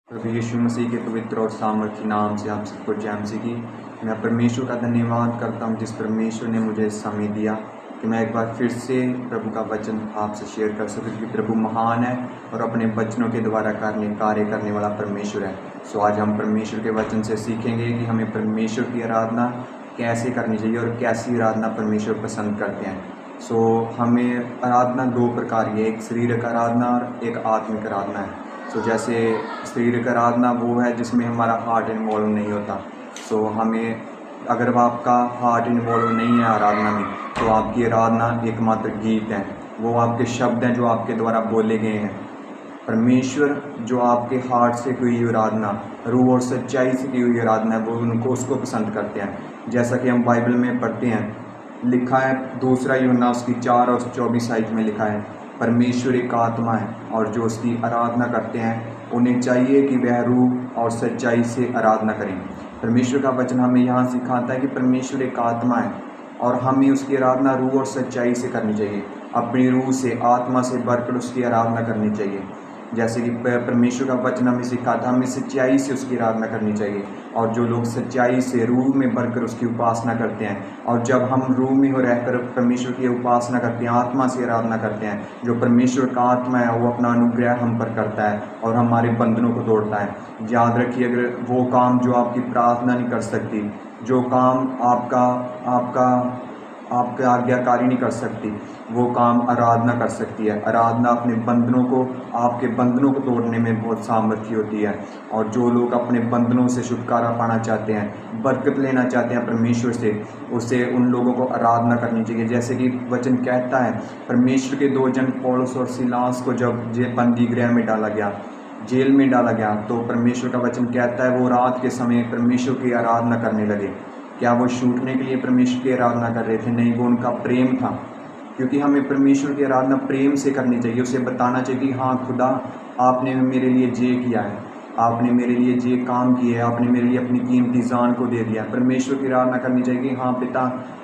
प्रभु यीशु मसीह के पवित्र और सामर्थ्य नाम से आप सबको जय मसीह की। मैं परमेश्वर का धन्यवाद करता हूँ जिस परमेश्वर ने मुझे समय दिया कि मैं एक बार फिर से प्रभु का वचन आपसे शेयर कर सकूँ, क्योंकि प्रभु महान है और अपने वचनों के द्वारा कार्य करने वाला परमेश्वर है। सो आज हम परमेश्वर के वचन से सीखेंगे कि हमें परमेश्वर की आराधना कैसे करनी चाहिए और कैसी आराधना परमेश्वर पसंद करते हैं। सो हमें आराधना दो प्रकार की है, एक शारीरिक आराधना और एक आत्मिक आराधना है। सो जैसे शारीरिक आराधना वो है जिसमें हमारा हार्ट इन्वॉल्व नहीं होता। सो हमें अगर आपका हार्ट इन्वॉल्व नहीं है आराधना में, तो आपकी आराधना एकमात्र गीत है, वो आपके शब्द हैं जो आपके द्वारा बोले गए हैं। परमेश्वर जो आपके हार्ट से हुई आराधना, रूह और सच्चाई से की हुई आराधना है, वो उसको पसंद करते हैं। जैसा कि हम बाइबल में पढ़ते हैं, लिखा है 2 यूहन्ना उसकी 4 और 24 में लिखा है, परमेश्वर एक आत्मा है और जो उसकी आराधना करते हैं उन्हें चाहिए कि वह रूह और सच्चाई से आराधना करें। परमेश्वर का वचन हमें यहाँ सिखाता है कि परमेश्वर एक आत्मा है और हमें उसकी आराधना रूह और सच्चाई से करनी चाहिए। अपनी रूह से, आत्मा से भरकर उसकी आराधना करनी चाहिए। जैसे कि परमेश्वर का वचन हमें सिखाता है, हमें सच्चाई से उसकी आराधना करनी चाहिए। और जो लोग सच्चाई से रूह में भरकर उसकी उपासना करते हैं, और जब हम रूह में हो रहकर परमेश्वर की उपासना करते हैं, आत्मा से आराधना करते हैं, जो परमेश्वर का आत्मा है वो अपना अनुग्रह हम पर करता है और हमारे बंधनों को तोड़ता है। याद रखिए, अगर वो काम जो आपकी प्रार्थना नहीं कर सकती, जो काम आपका आपका आपके आज्ञाकारी नहीं कर सकती, वो काम आराधना कर सकती है। आराधना अपने बंधनों को, आपके बंधनों को तोड़ने में बहुत सामर्थ्य होती है। और जो लोग अपने बंधनों से छुटकारा पाना चाहते हैं, बरकत लेना चाहते हैं परमेश्वर से, उसे उन लोगों को आराधना करनी चाहिए। जैसे कि वचन कहता है, परमेश्वर के 2 जन पौलुस और सीलास को जब बंदी गृह में डाला गया, जेल में डाला गया, तो परमेश्वर का वचन कहता है वो रात के समय परमेश्वर की आराधना करने लगे। क्या वो छूटने के लिए परमेश्वर की आराधना कर रहे थे? नहीं, वो उनका प्रेम था। क्योंकि हमें परमेश्वर की आराधना प्रेम से करनी चाहिए। उसे बताना चाहिए कि हाँ खुदा, आपने मेरे लिए ये किया है, आपने मेरे लिए ये काम किया है, आपने मेरे लिए अपनी कीमती जान को दे दिया। परमेश्वर की आराधना करनी चाहिए कि हाँ पिता,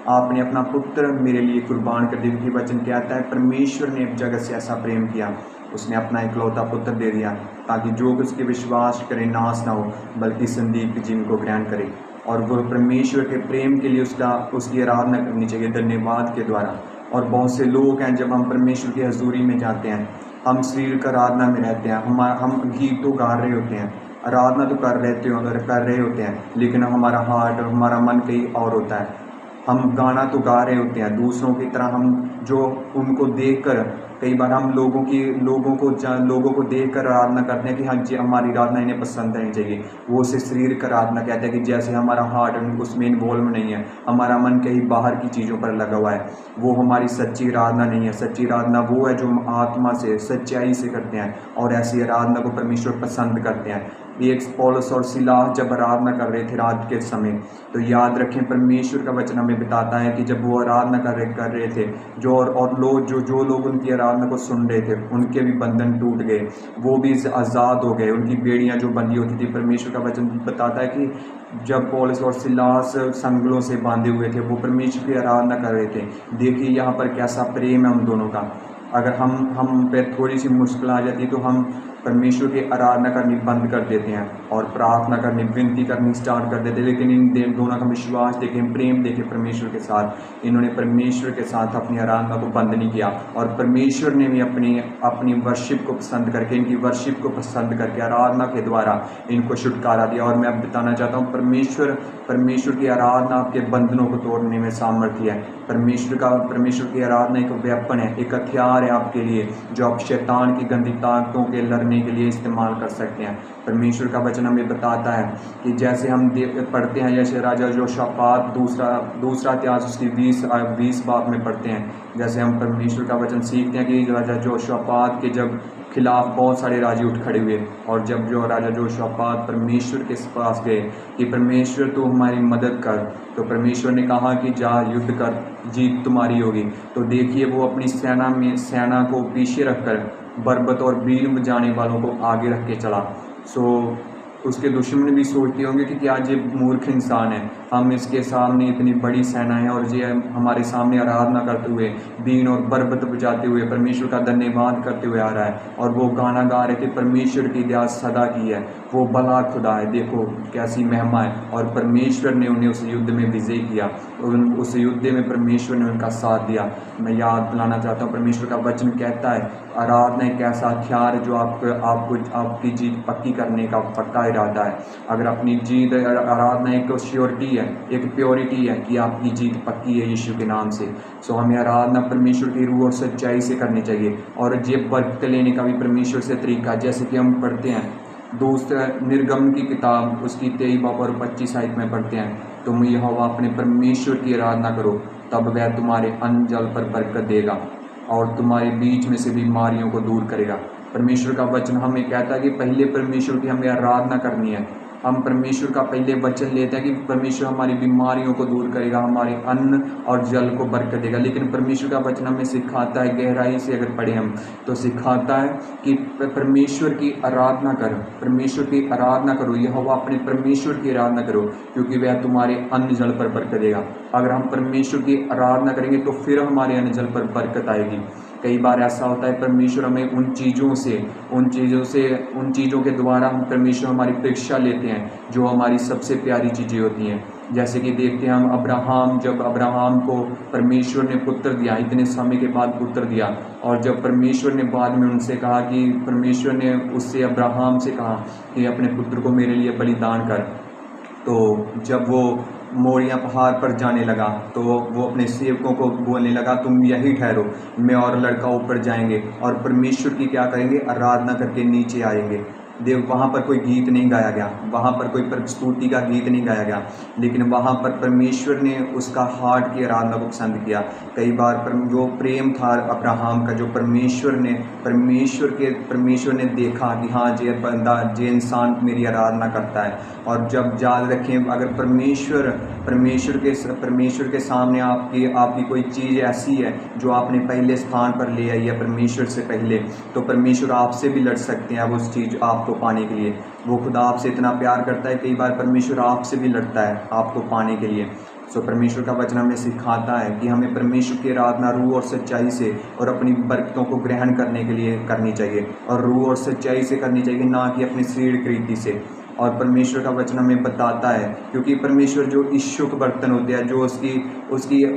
आपने अपना पुत्र मेरे लिए कुर्बान कर दिया। क्योंकि वचन कहता है परमेश्वर ने एक जगत से ऐसा प्रेम किया, उसने अपना इकलौता पुत्र दे दिया, ताकि जो उसके विश्वास करे नाश ना हो, बल्कि संदीप जीवन को ग्रहण करे। और वो परमेश्वर के प्रेम के लिए उसकी आराधना करनी चाहिए धन्यवाद के द्वारा। और बहुत से लोग हैं, जब हम परमेश्वर की हजूरी में जाते हैं, हम शरीर का आराधना में रहते हैं, हम गीत तो गा रहे होते हैं, आराधना तो कर रहे होते हैं, लेकिन हमारा हार्ट और हमारा मन कहीं और होता है। हम गाना तो गा रहे होते हैं दूसरों की तरह, हम जो उनको देखकर, कई बार हम लोगों को देखकर आराधना करते हैं कि हाँ जी हमारी आराधना इन्हें पसंद नहीं चाहिए। वो उसे शरीर का आराधना कहते हैं कि जैसे हमारा हार्ट उसमें इन्वॉल्व नहीं है, हमारा मन कहीं बाहर की चीज़ों पर लगा हुआ है, वो हमारी सच्ची आराधना नहीं है। सच्ची आराधना वो है जो हम आत्मा से, सच्चाई से करते हैं, और ऐसी आराधना को परमेश्वर पसंद करते हैं। एक पौलुस और सीलास जब आराधना कर रहे थे रात के समय, तो याद रखें परमेश्वर का वचन हमें बताता है कि जब वो आराधना कर रहे थे, जो लोग उनकी आराधना को सुन रहे थे, उनके भी बंधन टूट गए, वो भी आज़ाद हो गए, उनकी बेड़ियां जो बंधी होती थी। परमेश्वर का वचन बताता है कि जब पौलुस और सीलास संगलों से बांधे हुए थे, वो परमेश्वर की आराधना कर रहे थे। देखिए यहाँ पर कैसा प्रेम है उन दोनों का। अगर हम पे थोड़ी सी मुश्किल आ जाती तो हम परमेश्वर की आराधना करनी बंद कर देते हैं और प्रार्थना करनी, विनती करनी स्टार्ट कर देते हैं। लेकिन इन दोनों का विश्वास देखें, प्रेम देखें परमेश्वर के साथ, इन्होंने परमेश्वर के साथ अपनी आराधना को बंद नहीं किया। और परमेश्वर ने भी अपनी वर्शिप को पसंद करके, इनकी वर्शिप को पसंद करके आराधना के द्वारा इनको छुटकारा दिया। और मैं अब बताना चाहता हूँ, परमेश्वर की आराधना आपके बंधनों को तोड़ने में सामर्थ्य है। परमेश्वर की आराधना एक वेपन है, एक हथियार है आपके लिए, जो आप शैतान की गंदी ताकतों के लड़ने के लिए इस्तेमाल कर सकते हैं। परमेश्वर का वचन हमें बताता है कि जैसे हम पढ़ते हैं, जैसे राजा योशापात, दूसरा इतिहास उसकी 20 बाब में पढ़ते हैं, जैसे हम परमेश्वर का वचन सीखते हैं कि राजा योशापात के जब खिलाफ बहुत सारे राजे उठ खड़े हुए, और जब जो राजा योशापात परमेश्वर के पास गए कि परमेश्वर तू हमारी मदद कर, तो परमेश्वर ने कहा कि जा युद्ध कर, जीत तुम्हारी होगी। तो देखिए वो अपनी सेना को पीछे रखकर बर्बत और बीन बजाने वालों को आगे रख के चला। सो उसके दुश्मन भी सोचते होंगे कि क्या ये मूर्ख इंसान है, हम इसके सामने इतनी बड़ी सेना है और ये हमारे सामने आराधना करते हुए, बीन और बरबत बजाते हुए परमेश्वर का धन्यवाद करते हुए आ रहा है। और वो गाना गा रहे थे, परमेश्वर की दया सदा की है, वो भला खुदा है, देखो कैसी महिमा है। और परमेश्वर ने उन्हें उस युद्ध में विजय किया, उस युद्ध में परमेश्वर ने उनका साथ दिया। मैं याद दिलाना चाहता हूँ, परमेश्वर का वचन कहता है आराधना एक ऐसा हथियार है जो आपकी जीत पक्की करने का पक्का इरादा है। अगर अपनी जीत, आराधना एक श्योरिटी है, एक प्योरिटी है कि आपकी जीत पक्की है यीशु के नाम से। सो हमें आराधना परमेश्वर की रूह और सच्चाई से करनी चाहिए। और ये बरकत लेने का भी परमेश्वर से तरीका, जैसे कि हम पढ़ते हैं दूसरा निर्गम की किताब उसकी 23 बाब और 25 आयत में पढ़ते हैं, तुम यहोवा अपने परमेश्वर की आराधना करो, तब वह तुम्हारे अन्न जल पर बरकत देगा और तुम्हारे बीच में से बीमारियों को दूर करेगा। परमेश्वर का वचन हमें कहता है कि पहले परमेश्वर की हमें आराधना करनी है। हम परमेश्वर का पहले वचन लेते हैं कि परमेश्वर हमारी बीमारियों को दूर करेगा, हमारे अन्न और जल को बरकत देगा। लेकिन परमेश्वर का वचन हमें सिखाता है, गहराई से अगर पढ़े हम तो सिखाता है कि परमेश्वर की आराधना करो, परमेश्वर की आराधना करो, यहोवा अपने परमेश्वर की आराधना करो, क्योंकि वह तुम्हारे अन्न जल पर बरकत देगा। अगर हम परमेश्वर की आराधना करेंगे तो फिर हमारे अन्न जल पर बरकत आएगी। कई बार ऐसा होता है परमेश्वर हमें उन चीज़ों के द्वारा हम परमेश्वर हमारी परीक्षा लेते हैं जो हमारी सबसे प्यारी चीज़ें होती हैं। जैसे कि देखते हैं हम जब अब्राहम को परमेश्वर ने पुत्र दिया, इतने समय के बाद पुत्र दिया, और जब परमेश्वर ने बाद में उनसे कहा कि परमेश्वर ने उससे अब्राहम से कहा कि अपने पुत्र को मेरे लिए बलिदान कर, तो जब वो मोरिया पहाड़ पर जाने लगा तो वो अपने सेवकों को बोलने लगा तुम यही ठहरो, मैं और लड़का ऊपर जाएंगे और परमेश्वर की क्या करेंगे, आराधना करके नीचे आएंगे। देव वहाँ पर कोई गीत नहीं गाया गया, वहाँ पर कोई प्रस्तुति का गीत नहीं गाया गया, लेकिन वहाँ पर परमेश्वर ने उसका हार्ट की आराधना को पसंद किया। कई बार जो प्रेम था अब्राहम का, जो परमेश्वर ने देखा कि हाँ ये बंदा, ये इंसान मेरी आराधना करता है। और जब याद रखें, अगर परमेश्वर के सामने आपकी कोई चीज़ ऐसी है जो आपने पहले स्थान पर ले आई है परमेश्वर से पहले, तो परमेश्वर आपसे भी लड़ सकते हैं उस चीज़ आपको पाने के लिए। वो खुदा आपसे इतना प्यार करता है, कई बार परमेश्वर आपसे भी लड़ता है आपको पाने के लिए। सो परमेश्वर का वचन हमें सिखाता है कि हमें परमेश्वर की आराधना रूह और सच्चाई से और अपनी बरकतों को ग्रहण करने के लिए करनी चाहिए, और रूह और सच्चाई से करनी चाहिए, ना कि अपनी सीढ़ रीति से। और परमेश्वर का वचन हमें बताता है, क्योंकि परमेश्वर जो इच्छुक बर्तन होते हैं, जो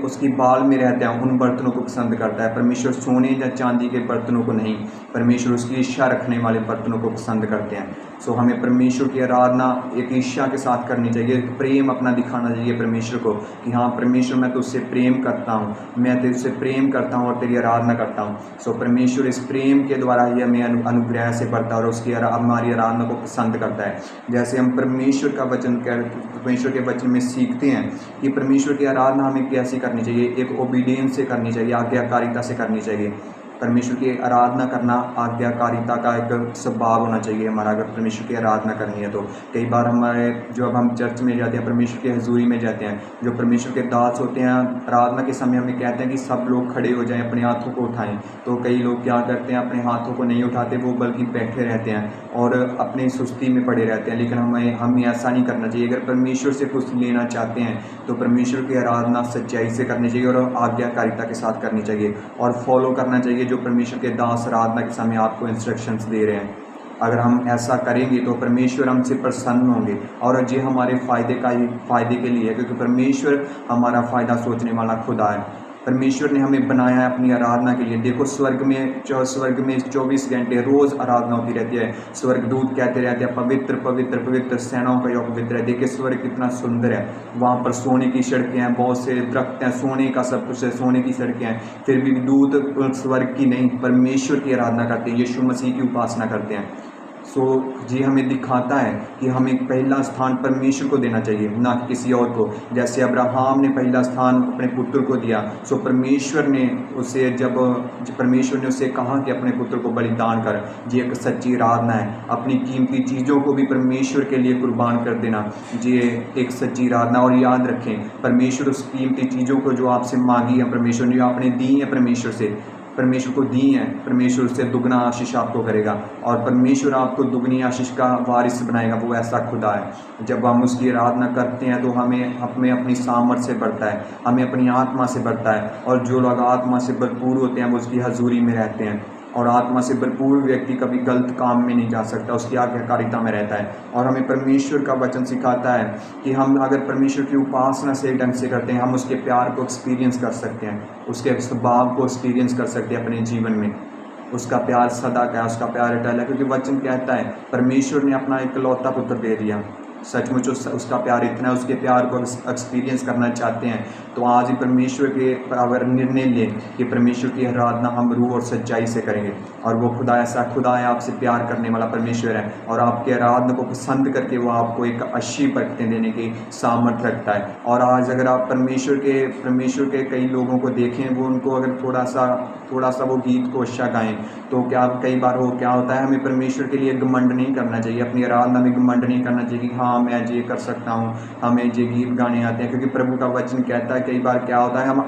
उसकी बाल में रहते हैं, उन बर्तनों को पसंद करता है। परमेश्वर सोने या चांदी के बर्तनों को नहीं, परमेश्वर उसकी इच्छा रखने वाले बर्तनों को पसंद करते हैं। सो हमें परमेश्वर की आराधना एक इच्छा के साथ करनी चाहिए, प्रेम अपना दिखाना चाहिए परमेश्वर को कि हाँ परमेश्वर मैं तुझसे प्रेम करता हूँ, मैं तुझसे प्रेम करता हूँ और तेरी आराधना करता हूँ। सो परमेश्वर इस प्रेम के द्वारा ही हमें अनुग्रह से भरता है और हमारी आराधना को पसंद करता है। जैसे हम परमेश्वर के वचन में सीखते हैं कि परमेश्वर की आराधना हमें कैसी करनी चाहिए, एक ओबीडियंस से करनी चाहिए, आज्ञाकारिता से करनी चाहिए। परमेश्वर की आराधना करना आज्ञाकारिता का एक स्वभाव होना चाहिए हमारा, अगर परमेश्वर की आराधना करनी है तो। कई बार जब हम चर्च में जाते हैं, परमेश्वर की हजूरी में जाते हैं, जो परमेश्वर के दास होते हैं, आराधना के समय हमें कहते हैं कि सब लोग खड़े हो जाएं, अपने हाथों को उठाएं। तो कई लोग क्या करते हैं, अपने हाथों को नहीं उठाते, वो बल्कि बैठे रहते हैं और अपनी सुस्ती में पड़े रहते हैं। लेकिन हमें ऐसा नहीं करना चाहिए। अगर परमेश्वर से कुछ लेना चाहते हैं तो परमेश्वर की आराधना सच्चाई से करनी चाहिए और आज्ञाकारिता के साथ करनी चाहिए, और फॉलो करना चाहिए जो परमेश्वर के दास आराधना के समय आपको इंस्ट्रक्शंस दे रहे हैं। अगर हम ऐसा करेंगे तो परमेश्वर हमसे प्रसन्न होंगे, और ये हमारे फ़ायदे के लिए है, क्योंकि परमेश्वर हमारा फ़ायदा सोचने वाला खुदा है। परमेश्वर ने हमें बनाया है अपनी आराधना के लिए। देखो स्वर्ग में 24 घंटे रोज़ आराधना होती रहती है। स्वर्गदूत कहते रहते हैं पवित्र पवित्र पवित्र, सेनाओं का योग पवित्र है। देखिए स्वर्ग कितना सुंदर है, वहाँ पर सोने की सड़कें हैं, बहुत से दरख्त हैं, सोने का सब कुछ है, सोने की सड़कें हैं। फिर भी दूत स्वर्ग की नहीं, परमेश्वर की आराधना करते हैं, यीशु मसीह की उपासना करते हैं। सो ये हमें दिखाता है कि हमें पहला स्थान परमेश्वर को देना चाहिए, ना कि किसी और को। जैसे अब्राहम ने पहला स्थान अपने पुत्र को दिया, सो परमेश्वर ने उससे कहा कि अपने पुत्र को बलिदान कर। ये एक सच्ची आराधना है, अपनी कीमती चीज़ों को भी परमेश्वर के लिए कुर्बान कर देना, ये एक सच्ची आराधना। और याद रखें, परमेश्वर उस कीमती चीज़ों को जो आपसे मांगी है परमेश्वर ने, आपने दी है परमेश्वर को दी है, परमेश्वर उससे दुगना आशीष आपको करेगा, और परमेश्वर आपको दुगनी आशीष का वारिस बनाएगा। वो ऐसा खुदा है। जब हम उसकी आराधना करते हैं तो हमें अपनी सामर्थ्य से बढ़ता है, हमें अपनी आत्मा से बढ़ता है, और जो लोग आत्मा से भरपूर होते हैं वो उसकी हजूरी में रहते हैं। और आत्मा से भरपूर व्यक्ति कभी गलत काम में नहीं जा सकता, उसकी आज्ञाकारिता में रहता है। और हमें परमेश्वर का वचन सिखाता है कि हम अगर परमेश्वर की उपासना सही ढंग से करते हैं, हम उसके प्यार को एक्सपीरियंस कर सकते हैं, उसके स्वभाव को एक्सपीरियंस कर सकते हैं अपने जीवन में। उसका प्यार सदा का है, उसका प्यार अटल है, क्योंकि वचन कहता है परमेश्वर ने अपना इकलौता पुत्र दे दिया। सचमुच उसका प्यार इतना है, उसके प्यार को एक्सपीरियंस करना चाहते हैं तो आज ही परमेश्वर के अगर निर्णय लें कि परमेश्वर की आराधना हम रूह और सच्चाई से करेंगे। और वो खुदा ऐसा खुदा है, आपसे प्यार करने वाला परमेश्वर है, और आपके आराधना को पसंद करके वो आपको एक अच्छी बरकतें देने की सामर्थ्य रखता है। और आज अगर आप परमेश्वर के कई लोगों को देखें, वो उनको अगर थोड़ा सा वो गीत को अच्छा गाएं तो कई बार वो क्या होता है, हमें परमेश्वर के लिए घमंड नहीं करना चाहिए, अपनी आराधना में घमंड नहीं करना चाहिए कि हाँ मैं ये कर सकता हूँ, हमें ये गीत गाने आते हैं। क्योंकि प्रभु का वचन कहता है कई बार क्या होता है, हम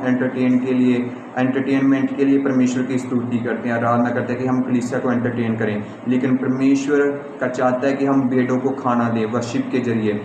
एंटरटेनमेंट के लिए परमेश्वर की स्तुति करते हैं, आराधना करते हैं कि हम कलीसिया को एंटरटेन करें। लेकिन परमेश्वर का चाहता है कि हम भेड़ों को खाना दें, वर्शिप के जरिए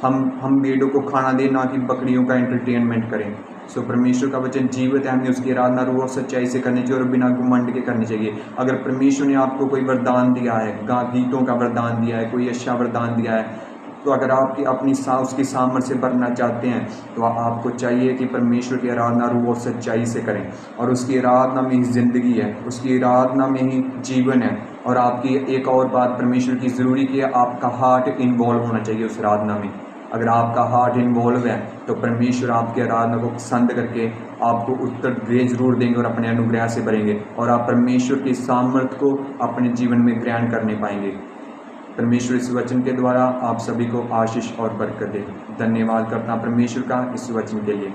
हम भेड़ों को खाना दें, ना कि बकरियों का एंटरटेनमेंट करें। सो परमेश्वर का वचन जीवित है, हमें उसकी आराधना रूह और सच्चाई से करनी चाहिए और बिना घमंड के करनी चाहिए। अगर परमेश्वर ने आपको कोई वरदान दिया है, गीतों का वरदान दिया है, कोई अच्छा वरदान दिया है, तो अगर आप उसकी सामर्थ्य से भरना चाहते हैं तो आपको चाहिए कि परमेश्वर की आराधना रूह और सच्चाई से करें। और उसकी आराधना में ही ज़िंदगी है, उसकी आराधना में ही जीवन है। और आपकी एक और बात परमेश्वर की ज़रूरी की है, आपका हार्ट इन्वॉल्व होना चाहिए उस आराधना में। अगर आपका हार्ट इन्वॉल्व है तो परमेश्वर आपकी आराधना को पसंद करके आपको उत्तर दे जरूर देंगे और अपने अनुग्रह से भरेंगे, और आप परमेश्वर की सामर्थ्य को अपने जीवन में ग्रहण करने पाएंगे। परमेश्वर इस वचन के द्वारा आप सभी को आशीष और बरकत दे। धन्यवाद करता हूं परमेश्वर का इस वचन के लिए।